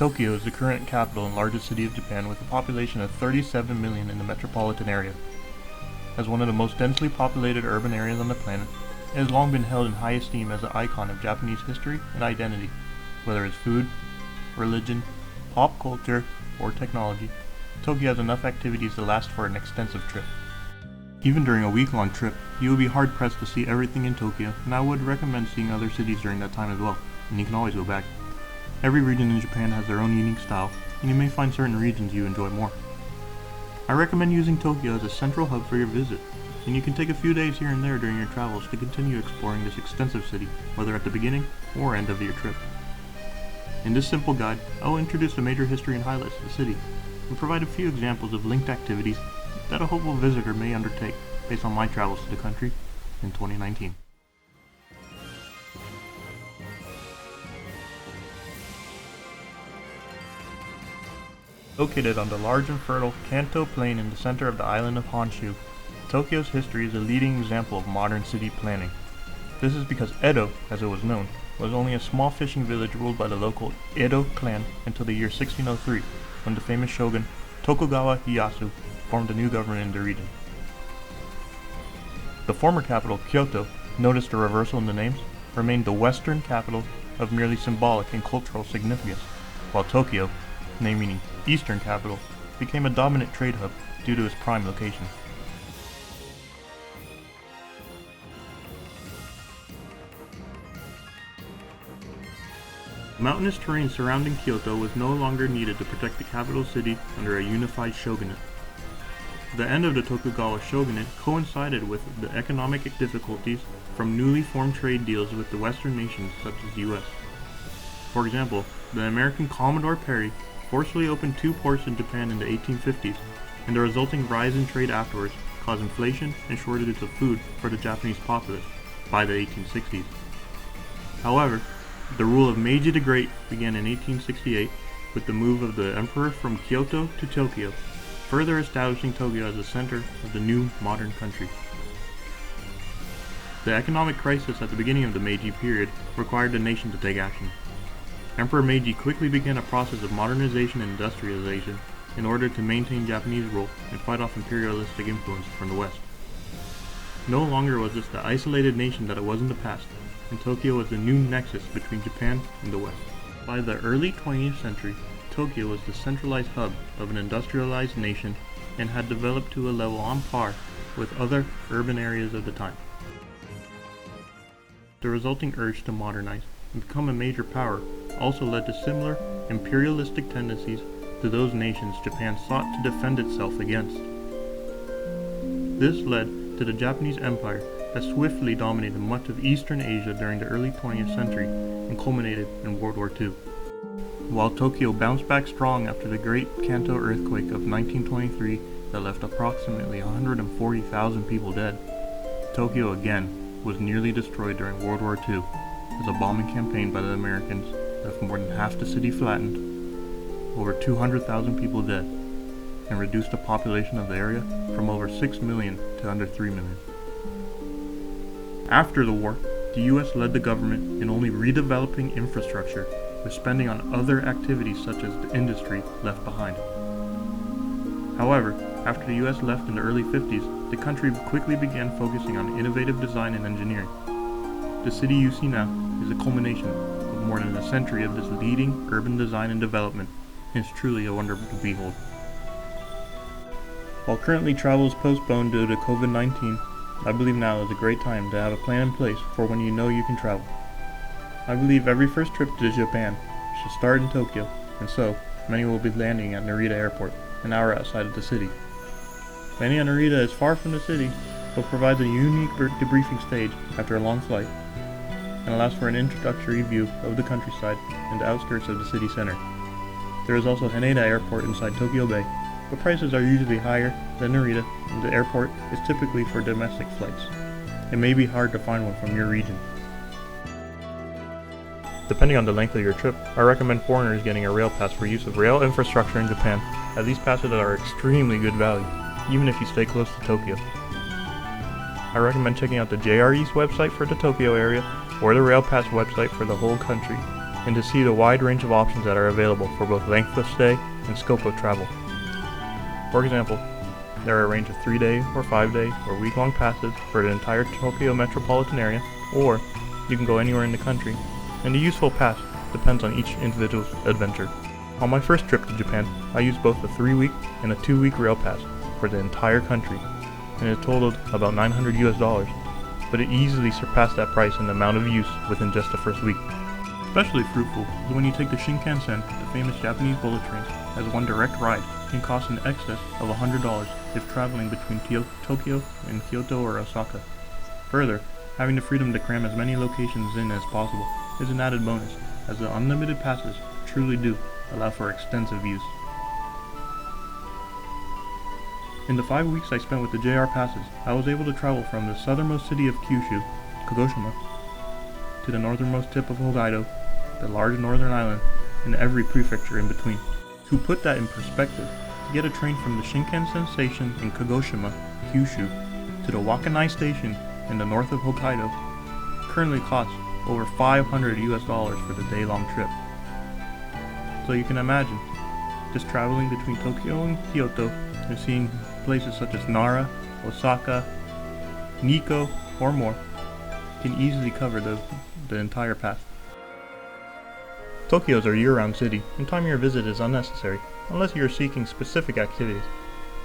Tokyo is the current capital and largest city of Japan with a population of 37 million in the metropolitan area. As one of the most densely populated urban areas on the planet, it has long been held in high esteem as an icon of Japanese history and identity, whether it's food, religion, pop culture, or technology. Tokyo has enough activities to last for an extensive trip. Even during a week-long trip, you will be hard-pressed to see everything in Tokyo, and I would recommend seeing other cities during that time as well, and you can always go back. Every region in Japan has their own unique style, and you may find certain regions you enjoy more. I recommend using Tokyo as a central hub for your visit, and you can take a few days here and there during your travels to continue exploring this extensive city, whether at the beginning or end of your trip. In this simple guide, I will introduce the major history and highlights of the city, and provide a few examples of linked activities that a hopeful visitor may undertake based on my travels to the country in 2019. Located on the large and fertile Kanto Plain in the center of the island of Honshu, Tokyo's history is a leading example of modern city planning. This is because Edo, as it was known, was only a small fishing village ruled by the local Edo clan until the year 1603, when the famous shogun Tokugawa Ieyasu formed a new government in the region. The former capital, Kyoto, notice the reversal in the names, remained the western capital of merely symbolic and cultural significance, while Tokyo, name meaning eastern capital, became a dominant trade hub due to its prime location. Mountainous terrain surrounding Kyoto was no longer needed to protect the capital city under a unified shogunate. The end of the Tokugawa shogunate coincided with the economic difficulties from newly formed trade deals with the Western nations such as the US. For example, the American Commodore Perry forcefully opened 2 ports in Japan in the 1850s, and the resulting rise in trade afterwards caused inflation and shortages of food for the Japanese populace by the 1860s. However, the rule of Meiji the Great began in 1868 with the move of the emperor from Kyoto to Tokyo, further establishing Tokyo as the center of the new modern country. The economic crisis at the beginning of the Meiji period required the nation to take action. Emperor Meiji quickly began a process of modernization and industrialization in order to maintain Japanese rule and fight off imperialistic influence from the West. No longer was this the isolated nation that it was in the past, and Tokyo was the new nexus between Japan and the West. By the early 20th century, Tokyo was the centralized hub of an industrialized nation and had developed to a level on par with other urban areas of the time. The resulting urge to modernize and become a major power also led to similar imperialistic tendencies to those nations Japan sought to defend itself against. This led to the Japanese Empire that swiftly dominated much of Eastern Asia during the early 20th century and culminated in World War II. While Tokyo bounced back strong after the Great Kanto earthquake of 1923 that left approximately 140,000 people dead, Tokyo again was nearly destroyed during World War II as a bombing campaign by the Americans left more than half the city flattened, over 200,000 people dead, and reduced the population of the area from over 6 million to under 3 million. After the war, the US led the government in only redeveloping infrastructure, with spending on other activities such as the industry left behind. However, after the US left in the early 50s, the country quickly began focusing on innovative design and engineering. The city you see now is a culmination of more than a century of this leading urban design and development, and is truly a wonder to behold. While currently travel is postponed due to COVID-19, I believe now is a great time to have a plan in place for when you know you can travel. I believe every first trip to Japan should start in Tokyo, and so many will be landing at Narita Airport, an hour outside of the city. Landing at Narita is far from the city, but provides a unique debriefing stage after a long flight, and allows for an introductory view of the countryside and the outskirts of the city center. There is also Haneda Airport inside Tokyo Bay, but prices are usually higher than Narita, and the airport is typically for domestic flights. It may be hard to find one from your region. Depending on the length of your trip, I recommend foreigners getting a rail pass for use of rail infrastructure in Japan, as these passes are extremely good value, even if you stay close to Tokyo. I recommend checking out the JR East website for the Tokyo area, or the Rail Pass website for the whole country, and to see the wide range of options that are available for both length of stay and scope of travel. For example, there are a range of 3-day or 5-day or week-long passes for the entire Tokyo metropolitan area, or you can go anywhere in the country, and the useful pass depends on each individual's adventure. On my first trip to Japan, I used both a 3-week and a 2-week rail pass for the entire country, and it totaled about $900 but it easily surpassed that price in the amount of use within just the first week. Especially fruitful is when you take the Shinkansen, the famous Japanese bullet trains, as one direct ride can cost in excess of $100 if traveling between Tokyo and Kyoto or Osaka. Further, having the freedom to cram as many locations in as possible is an added bonus, as the unlimited passes truly do allow for extensive use. In the 5 weeks I spent with the JR passes, I was able to travel from the southernmost city of Kyushu, Kagoshima, to the northernmost tip of Hokkaido, the large northern island, and every prefecture in between. To put that in perspective, to get a train from the Shinkansen station in Kagoshima, Kyushu, to the Wakanai station in the north of Hokkaido currently costs over $500 for the day-long trip. So you can imagine, just traveling between Tokyo and Kyoto and seeing places such as Nara, Osaka, Nikko, or more can easily cover the entire path. Tokyo is a year-round city, and time your visit is unnecessary, unless you are seeking specific activities.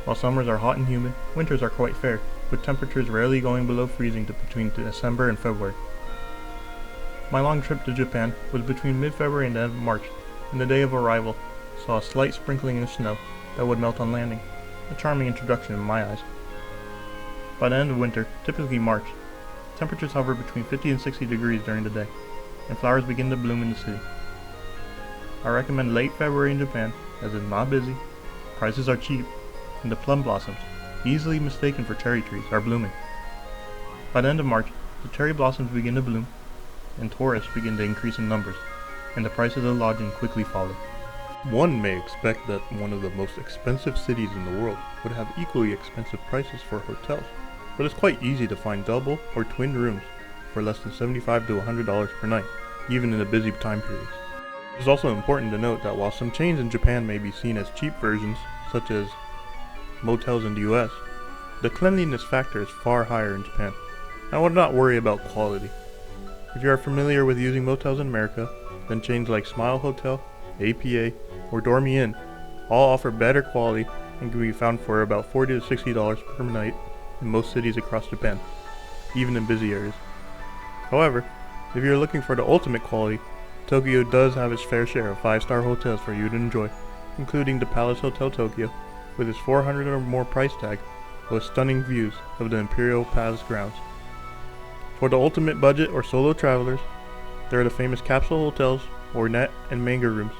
While summers are hot and humid, winters are quite fair, with temperatures rarely going below freezing to between December and February. My long trip to Japan was between mid-February and the end of March, and the day of arrival saw a slight sprinkling of snow that would melt on landing, a charming introduction in my eyes. By the end of winter, typically March, temperatures hover between 50 and 60 degrees during the day, and flowers begin to bloom in the city. I recommend late February in Japan, as it's not busy, prices are cheap, and the plum blossoms, easily mistaken for cherry trees, are blooming. By the end of March, the cherry blossoms begin to bloom, and tourists begin to increase in numbers, and the prices of lodging quickly follow. One may expect that one of the most expensive cities in the world would have equally expensive prices for hotels, but it's quite easy to find double or twin rooms for less than $75 to $100 per night, even in the busy time periods. It is also important to note that while some chains in Japan may be seen as cheap versions, such as motels in the US, the cleanliness factor is far higher in Japan. I would not worry about quality. If you are familiar with using motels in America, then chains like Smile Hotel, APA, or Dormy Inn all offer better quality and can be found for about $40 to $60 per night in most cities across Japan, even in busy areas. However, if you are looking for the ultimate quality, Tokyo does have its fair share of 5-star hotels for you to enjoy, including the Palace Hotel Tokyo, with its $400 or more price tag, with stunning views of the Imperial Palace grounds. For the ultimate budget or solo travelers, there are the famous capsule hotels or net and manga rooms,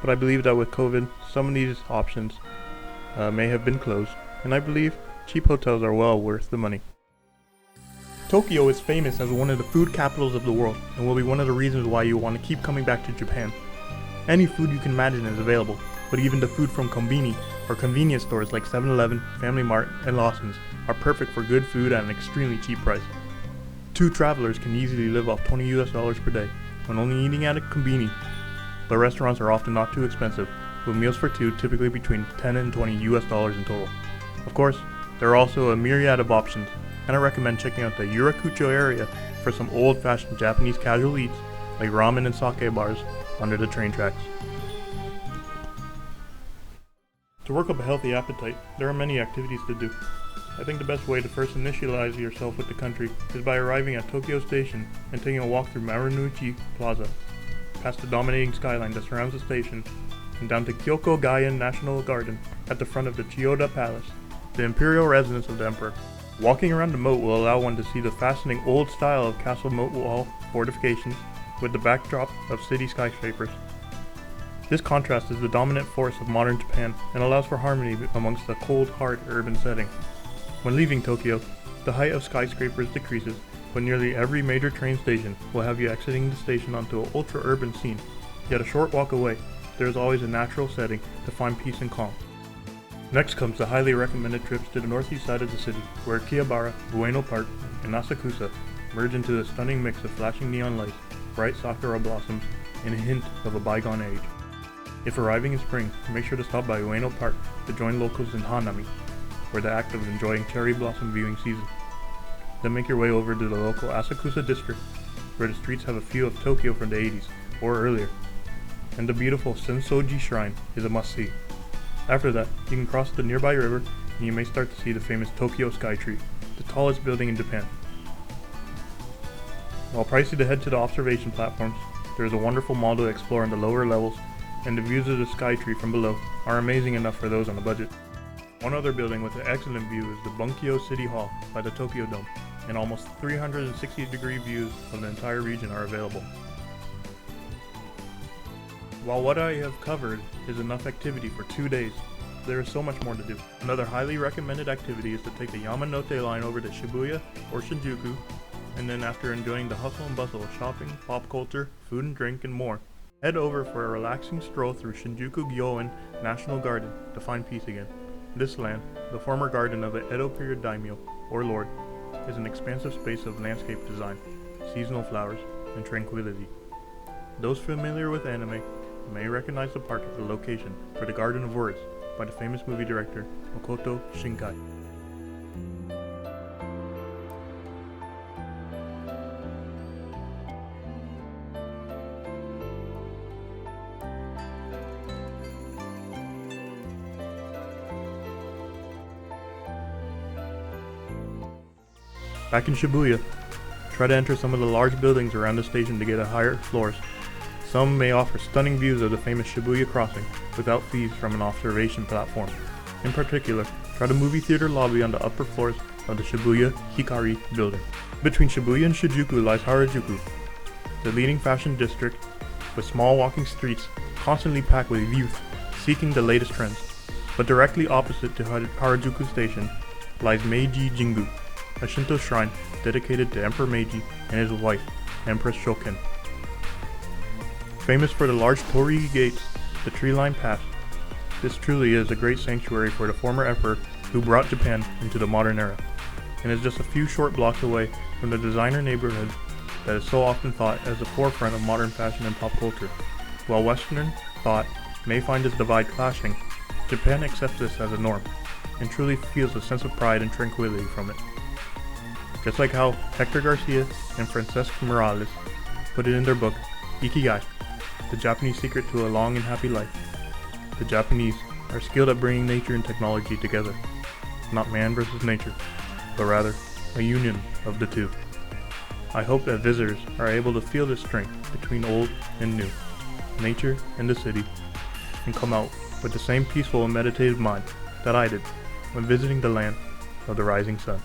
but I believe that with COVID, some of these options may have been closed, and I believe cheap hotels are well worth the money. Tokyo is famous as one of the food capitals of the world, and will be one of the reasons why you want to keep coming back to Japan. Any food you can imagine is available, but even the food from kombini, or convenience stores like 7-Eleven, Family Mart, and Lawson's, are perfect for good food at an extremely cheap price. 2 travelers can easily live off $20 per day when only eating at a kombini, but restaurants are often not too expensive, with meals for 2 typically between $10 and $20 in total. Of course, there are also a myriad of options, and I recommend checking out the Yurakucho area for some old-fashioned Japanese casual eats like ramen and sake bars under the train tracks. To work up a healthy appetite, there are many activities to do. I think the best way to first initialize yourself with the country is by arriving at Tokyo Station and taking a walk through Marunouchi Plaza, past the dominating skyline that surrounds the station, and down to Kyoko-Gaien National Garden at the front of the Chiyoda Palace, the imperial residence of the emperor. Walking around the moat will allow one to see the fascinating old style of castle moat wall fortifications with the backdrop of city skyscrapers. This contrast is the dominant force of modern Japan and allows for harmony amongst the cold, hard urban setting. When leaving Tokyo, the height of skyscrapers decreases, but nearly every major train station will have you exiting the station onto an ultra-urban scene. Yet a short walk away, there is always a natural setting to find peace and calm. Next comes the highly recommended trips to the northeast side of the city, where Akihabara, Ueno Park, and Asakusa merge into a stunning mix of flashing neon lights, bright sakura blossoms, and a hint of a bygone age. If arriving in spring, make sure to stop by Ueno Park to join locals in Hanami, for the act of enjoying cherry blossom viewing season. Then make your way over to the local Asakusa district, where the streets have a feel of Tokyo from the 80s, or earlier. And the beautiful Sensoji Shrine is a must-see. After that, you can cross the nearby river, and you may start to see the famous Tokyo Sky Tree, the tallest building in Japan. While pricey to head to the observation platforms, there is a wonderful mall to explore in the lower levels, and the views of the Sky Tree from below are amazing enough for those on a budget. One other building with an excellent view is the Bunkyo City Hall by the Tokyo Dome, and almost 360-degree views of the entire region are available. While what I have covered is enough activity for 2 days, there is so much more to do. Another highly recommended activity is to take the Yamanote line over to Shibuya or Shinjuku, and then after enjoying the hustle and bustle of shopping, pop culture, food and drink, and more, head over for a relaxing stroll through Shinjuku Gyoen National Garden to find peace again. This land, the former garden of an Edo period daimyo, or lord, is an expansive space of landscape design, seasonal flowers, and tranquility. Those familiar with anime may recognize the park as the location for the Garden of Words by the famous movie director Makoto Shinkai. Back in Shibuya, try to enter some of the large buildings around the station to get a higher floors. Some may offer stunning views of the famous Shibuya crossing without fees from an observation platform. In particular, try the movie theater lobby on the upper floors of the Shibuya Hikari building. Between Shibuya and Shinjuku lies Harajuku, the leading fashion district with small walking streets constantly packed with youth seeking the latest trends. But directly opposite to Harajuku Station lies Meiji Jingu, a Shinto shrine dedicated to Emperor Meiji and his wife, Empress Shoken. Famous for the large torii gates, the tree-lined path, this truly is a great sanctuary for the former emperor who brought Japan into the modern era, and is just a few short blocks away from the designer neighborhood that is so often thought as the forefront of modern fashion and pop culture. While Western thought may find this divide clashing, Japan accepts this as a norm, and truly feels a sense of pride and tranquility from it. Just like how Hector Garcia and Francesca Morales put it in their book, Ikigai, The Japanese Secret to a Long and Happy Life. The Japanese are skilled at bringing nature and technology together, not man versus nature, but rather a union of the two. I hope that visitors are able to feel the strength between old and new, nature and the city, and come out with the same peaceful and meditative mind that I did when visiting the land of the rising sun.